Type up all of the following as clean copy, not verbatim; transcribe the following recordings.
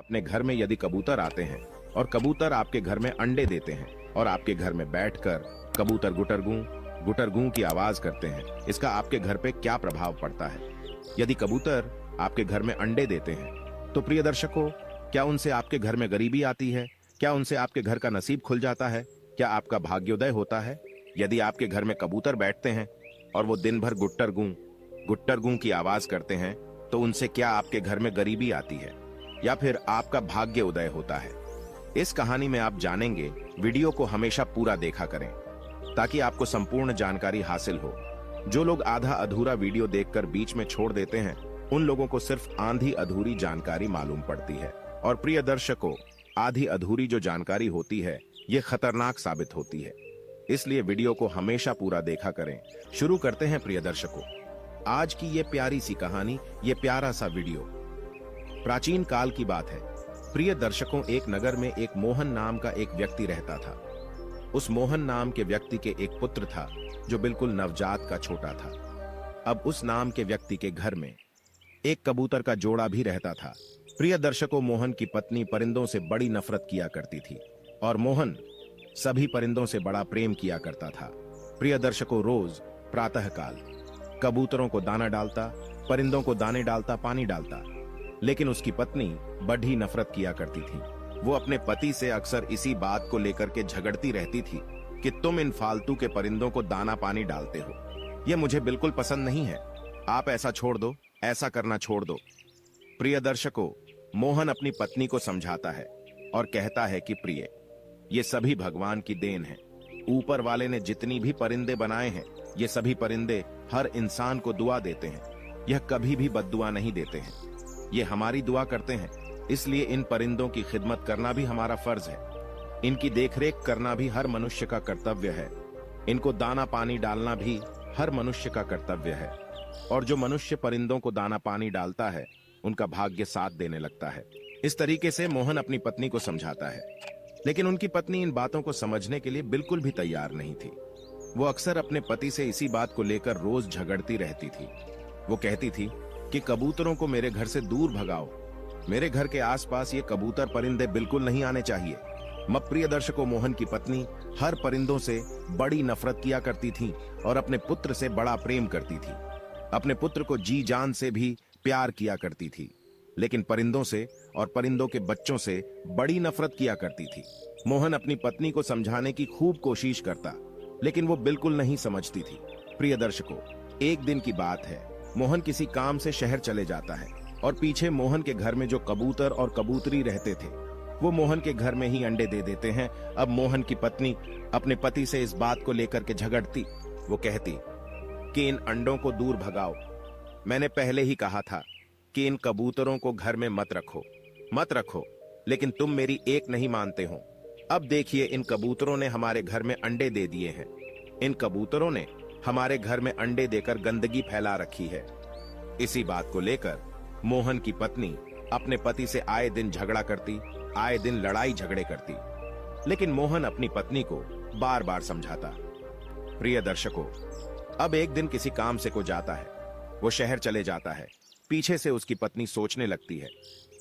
अपने घर में यदि कबूतर आते हैं और कबूतर आपके घर में अंडे देते हैं और आपके घर में बैठकर कबूतर गुटरगू की आवाज करते हैं, इसका आपके घर पे क्या प्रभाव पड़ता है? यदि कबूतर आपके घर में अंडे देते हैं तो प्रिय दर्शकों, क्या उनसे आपके घर में गरीबी आती है? क्या उनसे आपके घर का नसीब खुल जाता है? क्या आपका भाग्योदय होता है? यदि आपके घर में कबूतर बैठते हैं और वो दिन भर गुट्टरगू की आवाज करते हैं तो उनसे क्या आपके घर में गरीबी आती है या फिर आपका भाग्य उदय होता है? इस कहानी में आप जानेंगे। वीडियो को हमेशा पूरा देखा करें ताकि आपको संपूर्ण जानकारी हासिल हो। जो लोग आधा अधूरा वीडियो देखकर बीच में छोड़ देते हैं उन लोगों को सिर्फ आधी अधूरी जानकारी मालूम पड़ती है। और प्रिय दर्शकों, आधी अधूरी जो जानकारी होती है ये खतरनाक साबित होती है, इसलिए वीडियो को हमेशा पूरा देखा करें। शुरू करते हैं प्रिय दर्शकों आज की ये प्यारी सी कहानी, ये प्यारा सा वीडियो। प्राचीन काल की बात है। प्रिय दर्शकों, एक नगर में एक मोहन नाम का एक व्यक्ति रहता था। उस मोहन नाम के व्यक्ति के एक पुत्र था जो बिल्कुल नवजात का छोटा था। अब उस नाम के व्यक्ति के घर में एक कबूतर का जोड़ा भी रहता था। प्रिय दर्शकों, मोहन की पत्नी परिंदों से बड़ी नफरत किया करती थी और मोहन सभी परिंदों से बड़ा प्रेम किया करता था। प्रिय दर्शकों, रोज प्रातःकाल कबूतरों को दाना डालता, परिंदों को दाने डालता, पानी डालता, लेकिन उसकी पत्नी बड़ी नफरत किया करती थी। वो अपने पति से अक्सर इसी बात को लेकर के झगड़ती रहती थी कि तुम इन फालतू के परिंदों को दाना पानी डालते हो, ये मुझे बिल्कुल पसंद नहीं है, आप ऐसा छोड़ दो, ऐसा करना छोड़ दो। प्रिय दर्शकों, मोहन अपनी पत्नी को समझाता है और कहता है कि प्रिय, ये सभी भगवान की देन है। ऊपर वाले ने जितनी भी परिंदे बनाए हैं ये सभी परिंदे हर इंसान को दुआ देते हैं, यह कभी भी बद्दुआ नहीं देते हैं, ये हमारी दुआ करते हैं, इसलिए इन परिंदों की खिदमत करना भी हमारा फर्ज है। इनकी देखरेख करना भी हर मनुष्य का कर्तव्य है। इनको दाना पानी डालना भी हर मनुष्य का कर्तव्य है। और जो मनुष्य परिंदों को दाना पानी डालता है उनका भाग्य साथ देने लगता है। इस तरीके से मोहन अपनी पत्नी को समझाता है, लेकिन उनकी पत्नी इन बातों को समझने के लिए बिल्कुल भी तैयार नहीं थी। वो अक्सर अपने पति से इसी बात को लेकर रोज झगड़ती रहती थी। वो कहती थी कि कबूतरों को मेरे घर से दूर भगाओ, मेरे घर के आसपास ये कबूतर परिंदे बिल्कुल नहीं आने चाहिए। प्रिय दर्शकों, मोहन की पत्नी हर परिंदों से बड़ी नफरत किया करती थी और अपने पुत्र से बड़ा प्रेम करती थी। अपने पुत्र को जी जान से भी प्यार किया करती थी, लेकिन परिंदों से और परिंदों के बच्चों से बड़ी नफरत किया करती थी। मोहन अपनी पत्नी को समझाने की खूब कोशिश करता, लेकिन वो बिल्कुल नहीं समझती थी। प्रिय दर्शकों, एक दिन की बात है। मोहन किसी काम से शहर चले जाता है और पीछे मोहन के घर में जो कबूतर और कबूतरी रहते थे वो मोहन के घर में ही अंडे दे देते हैं। अब मोहन की पत्नी अपने पति से इस बात को लेकर के झगड़ती। वो कहती कि इन अंडों को दूर भगाओ, मैंने पहले ही कहा था कि इन कबूतरों को घर में मत रखो, लेकिन तुम मेरी एक नहीं मानते हो। अब देखिए, इन कबूतरों ने हमारे घर में अंडे दे दिए हैं। इन कबूतरों ने हमारे घर में अंडे देकर गंदगी फैला रखी है। इसी बात को लेकर मोहन की पत्नी अपने पति से आए दिन झगड़ा करती, आए दिन लड़ाई झगड़े करती, लेकिन मोहन अपनी पत्नी को बार बार समझाता। प्रिय दर्शकों, अब एक दिन किसी काम से को जाता है, वो शहर चले जाता है। पीछे से उसकी पत्नी सोचने लगती है।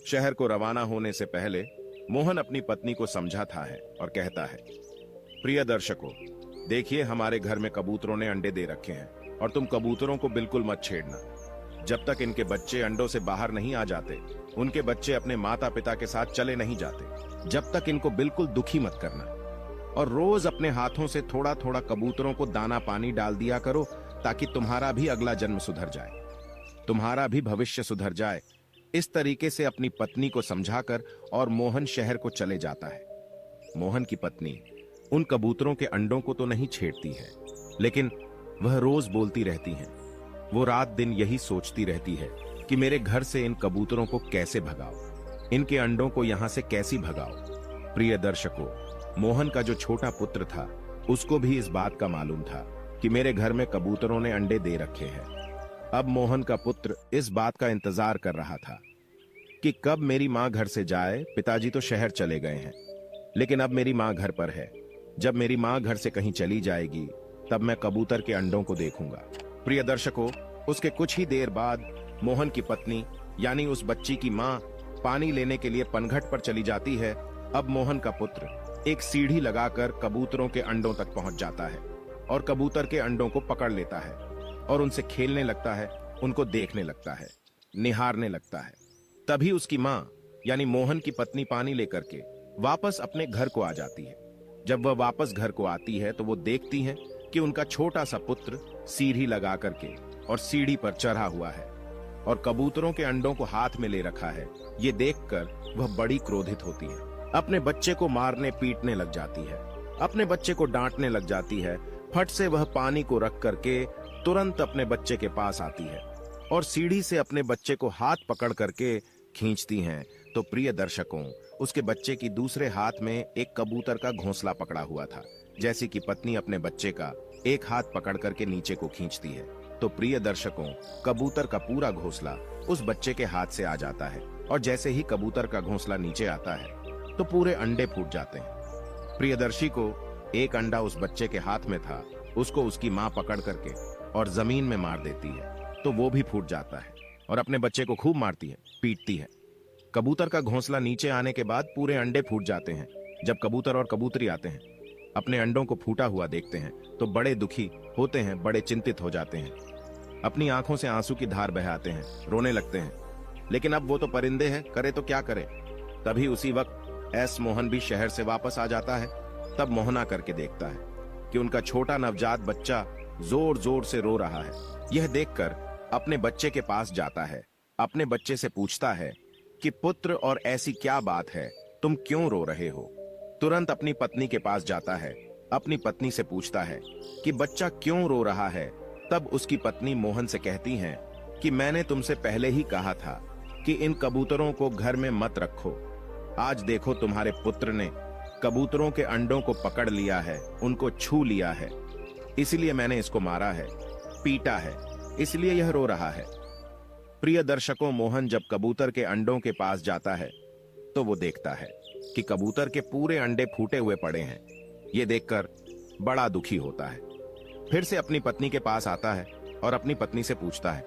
शहर को रवाना होने से पहले मोहन अपनी पत्नी को समझाता है और कहता है, प्रिय दर्शकों, देखिए हमारे घर में कबूतरों ने अंडे दे रखे हैं और तुम कबूतरों को बिल्कुल मत छेड़ना। जब तक इनके बच्चे अंडों से बाहर नहीं आ जाते, उनके बच्चे अपने माता पिता के साथ चले नहीं जाते, जब तक इनको बिल्कुल दुखी मत करना। और रोज अपने हाथों से थोड़ा थोड़ा कबूतरों को दाना पानी डाल दिया करो ताकि तुम्हारा भी अगला जन्म सुधर जाए, तुम्हारा भी भविष्य सुधर जाए। इस तरीके से अपनी पत्नी को समझाकर और मोहन शहर को चले जाता है। मोहन की पत्नी उन कबूतरों के अंडों को तो नहीं छेड़ती है, लेकिन वह रोज बोलती रहती हैं। वो रात दिन यही सोचती रहती है कि मेरे घर से इन कबूतरों को कैसे भगाओ, इनके अंडों को यहां से कैसे भगाओ। प्रिय दर्शकों, मोहन का जो छोटा पुत्र था उसको भी इस बात का मालूम था कि मेरे घर में कबूतरों ने अंडे दे रखे हैं। अब मोहन का पुत्र इस बात का इंतजार कर रहा था कि कब मेरी मां घर से जाए। पिताजी तो शहर चले गए हैं, लेकिन अब मेरी मां घर पर है। जब मेरी मां घर से कहीं चली जाएगी तब मैं कबूतर के अंडों को देखूंगा। प्रिय दर्शकों, उसके कुछ ही देर बाद मोहन की पत्नी यानी उस बच्ची की मां पानी लेने के लिए पनघट पर चली जाती है। अब मोहन का पुत्र एक सीढ़ी लगाकर कबूतरों के अंडों तक पहुंच जाता है और कबूतर के अंडों को पकड़ लेता है और उनसे खेलने लगता है, उनको देखने लगता है, निहारने लगता है। तभी उसकी मां यानी मोहन की पत्नी पानी लेकर के वापस अपने घर को आ जाती है। जब वह वापस घर को आती है तो वो देखती है कि उनका छोटा सा पुत्र सीढ़ी लगा करके और सीढ़ी पर चढ़ा हुआ है और कबूतरों के अंडों को हाथ में ले रखा है। ये देखकर वह बड़ी क्रोधित होती है, अपने बच्चे को मारने पीटने लग जाती है, अपने बच्चे को डांटने लग जाती है। फट से वह पानी को रख करके तुरंत अपने बच्चे के पास आती है और सीढ़ी से अपने बच्चे को हाथ पकड़ करके खींचती हैं। तो प्रिय दर्शकों, उसके बच्चे की दूसरे हाथ में एक कबूतर का घोंसला पकड़ा हुआ था। जैसे कि पत्नी अपने बच्चे का एक हाथ पकड़ करके नीचे को खींचती है, तो प्रिय दर्शकों, कबूतर का पूरा घोंसला उस बच्चे के हाथ से आ जाता है और जैसे ही कबूतर का घोंसला नीचे आता है तो पूरे अंडे फूट जाते हैं। प्रियदर्शी को एक अंडा उस बच्चे के हाथ में था, उसको उसकी मां पकड़ करके और जमीन में मार देती है, तो वो भी फूट जाता है और अपने बच्चे को खूब मारती है, पीटती है। कबूतर का घोंसला नीचे आने के बाद पूरे अंडे फूट जाते हैं। जब कबूतर और कबूतरी आते हैं, अपने अंडों को फूटा हुआ देखते हैं तो बड़े दुखी होते हैं, बड़े चिंतित हो जाते हैं, अपनी आंखों से आंसू की धार बहाते हैं, रोने लगते हैं। लेकिन अब वो तो परिंदे हैं, करे तो क्या करे। तभी उसी वक्त एस मोहन भी शहर से वापस आ जाता है। तब मोहना करके देखता है कि उनका छोटा नवजात बच्चा जोर जोर से रो रहा है। यह देखकर अपने बच्चे के पास जाता है, अपने बच्चे से पूछता है कि पुत्र, और ऐसी क्या बात है, तुम क्यों रो रहे हो। तुरंत अपनी पत्नी के पास जाता है, अपनी पत्नी से पूछता है कि बच्चा क्यों रो रहा है। तब उसकी पत्नी मोहन से कहती हैं कि मैंने तुमसे पहले ही कहा था कि इन कबूतरों को घर में मत रखो। आज देखो तुम्हारे पुत्र ने कबूतरों के अंडों को पकड़ लिया है, उनको छू लिया है, इसलिए मैंने इसको मारा है, पीटा है, इसलिए यह रो रहा है। प्रिय दर्शकों, मोहन जब कबूतर के अंडों के पास जाता है तो वो देखता है कि कबूतर के पूरे अंडे फूटे हुए पड़े हैं। ये देखकर बड़ा दुखी होता है। फिर से अपनी पत्नी के पास आता है और अपनी पत्नी से पूछता है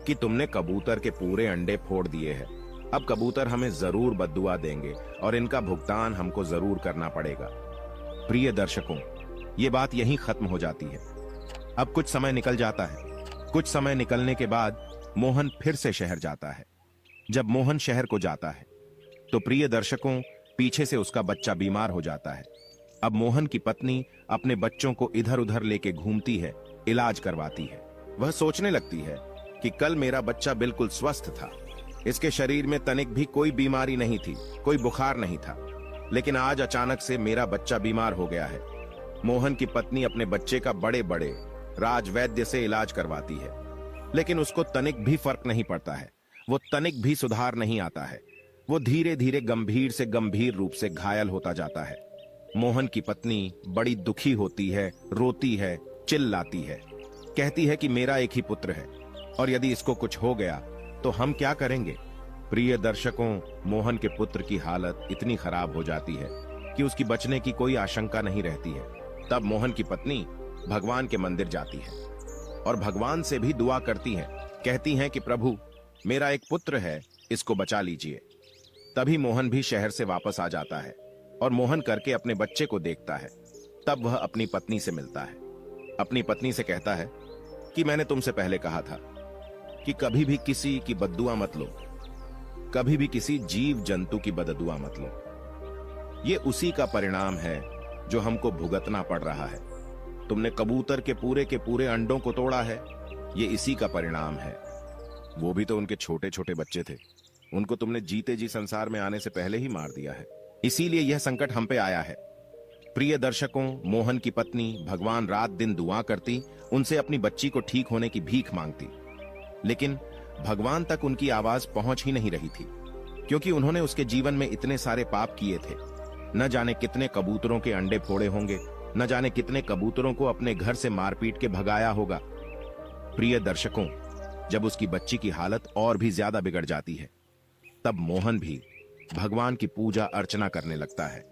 कि तुमने कबूतर के पूरे अंडे फोड़ दिए हैं, अब कबूतर हमें जरूर बद्दुआ देंगे और इनका भुगतान हमको जरूर करना पड़ेगा। प्रिय दर्शकों, ये बात यहीं खत्म हो जाती है। अब कुछ समय निकल जाता है। कुछ समय निकलने के बाद मोहन फिर से शहर जाता है। जब मोहन शहर को जाता है तो प्रिय दर्शकों, पीछे से उसका बच्चा बीमार हो जाता है। अब मोहन की पत्नी अपने बच्चों को इधर उधर लेके घूमती है, इलाज करवाती है। वह सोचने लगती है कि कल मेरा बच्चा बिल्कुल स्वस्थ था, इसके शरीर में तनिक भी कोई बीमारी नहीं थी, कोई बुखार नहीं था, लेकिन आज अचानक से मेरा बच्चा बीमार हो गया है। मोहन की पत्नी अपने बच्चे का बड़े बड़े राजवैद्य से इलाज करवाती है, लेकिन उसको तनिक भी फर्क नहीं पड़ता है, वो तनिक भी सुधार नहीं आता है। वो धीरे धीरे गंभीर से गंभीर रूप से घायल होता जाता है। मोहन की पत्नी बड़ी दुखी होती है, रोती है, चिल्लाती है, कहती है कि मेरा एक ही पुत्र है और यदि इसको कुछ हो गया तो हम क्या करेंगे। प्रिय दर्शकों, मोहन के पुत्र की हालत इतनी खराब हो जाती है कि उसकी बचने की कोई आशंका नहीं रहती है। तब मोहन की पत्नी भगवान के मंदिर जाती है और भगवान से भी दुआ करती हैं, कहती हैं कि प्रभु, मेरा एक पुत्र है, इसको बचा लीजिए। तभी मोहन भी शहर से वापस आ जाता है और मोहन करके अपने बच्चे को देखता है। तब वह अपनी पत्नी से मिलता है, अपनी पत्नी से कहता है कि मैंने तुमसे पहले कहा था कि कभी भी किसी की बद्दुआ मत लो, कभी भी किसी जीव जंतु की बद्दुआ मत लो। ये उसी का परिणाम है जो हमको भुगतना पड़ रहा है। तुमने कबूतर के पूरे अंडों को तोड़ा है, ये इसी का परिणाम है। वो भी तो उनके छोटे छोटे बच्चे थे, उनको तुमने जीते जी संसार में आने से पहले ही मार दिया है, इसीलिए यह संकट हम पे आया है। प्रिय दर्शकों, मोहन की पत्नी भगवान रात दिन दुआ करती, उनसे अपनी बच्ची को ठीक होने की भीख मांगती, लेकिन भगवान तक उनकी आवाज पहुंच ही नहीं रही थी, क्योंकि उन्होंने उसके जीवन में इतने सारे पाप किए थे। न जाने कितने कबूतरों के अंडे फोड़े होंगे, न जाने कितने कबूतरों को अपने घर से मारपीट के भगाया होगा। प्रिय दर्शकों, जब उसकी बच्ची की हालत और भी ज्यादा बिगड़ जाती है, तब मोहन भी भगवान की पूजा अर्चना करने लगता है।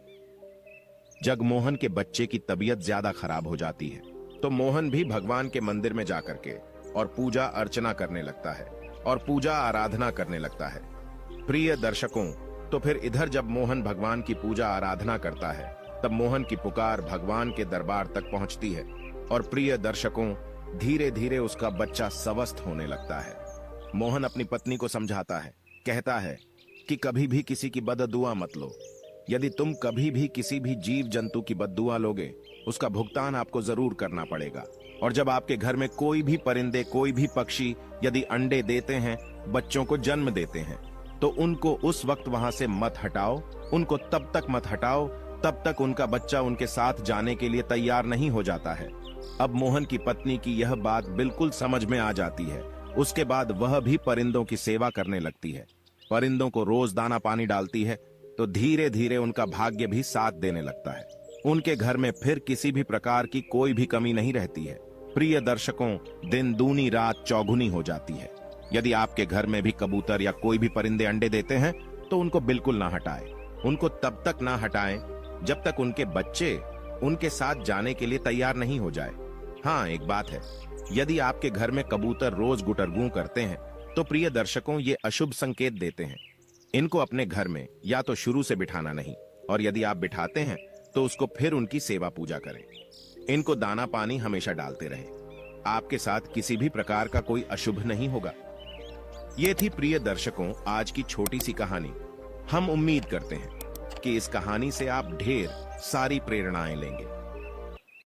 जगमोहन के बच्चे की तबीयत ज्यादा खराब हो जाती है तो मोहन भी भगवान के मंदिर में जाकर के और पूजा अर्चना करने लगता है और पूजा आराधना करने लगता है। प्रिय दर्शकों, तो फिर इधर जब मोहन भगवान की पूजा आराधना करता है, तब मोहन की पुकार भगवान के दरबार तक पहुंचती है और प्रिय दर्शकों, धीरे धीरे उसका बच्चा स्वस्थ होने लगता है। मोहन अपनी पत्नी को समझाता है, कहता है कि कभी भी किसी की बददुआ मत लो। यदि तुम कभी भी किसी भी जीव जंतु की बददुआ लोगे, उसका भुगतान आपको जरूर करना पड़ेगा। और जब आपके घर में कोई भी परिंदे, कोई भी पक्षी यदि अंडे देते हैं, बच्चों को जन्म देते हैं, तो उनको उस वक्त वहां से मत हटाओ। उनको तब तक मत हटाओ तब तक उनका बच्चा उनके साथ जाने के लिए तैयार नहीं हो जाता है। अब मोहन की पत्नी की यह बात बिल्कुल समझ में आ जाती है। उसके बाद वह भी परिंदों की सेवा करने लगती है। परिंदों को रोज दाना पानी डालती है, तो धीरे धीरे उनका भाग्य भी साथ देने लगता है। उनके घर में फिर किसी भी प्रकार की कोई भी कमी नहीं रहती है। प्रिय दर्शकों, दिन दूनी रात चौगुनी हो जाती है। यदि आपके घर में भी कबूतर या कोई भी परिंदे अंडे देते हैं, तो उनको बिल्कुल ना हटाएं। उनको तब तक ना हटाएं जब तक उनके बच्चे उनके साथ जाने के लिए तैयार नहीं हो जाए। हाँ, एक बात है, यदि आपके घर में कबूतर रोज गुटरगू करते हैं, तो प्रिय दर्शकों, ये अशुभ संकेत देते हैं। इनको अपने घर में या तो शुरू से बिठाना नहीं, और यदि आप बिठाते हैं तो उसको फिर उनकी सेवा पूजा करें। इनको दाना पानी हमेशा डालते रहें। आपके साथ किसी भी प्रकार का कोई अशुभ नहीं होगा। ये थी प्रिय दर्शकों आज की छोटी सी कहानी। हम उम्मीद करते हैं कि इस कहानी से आप ढेर सारी प्रेरणाएं लेंगे।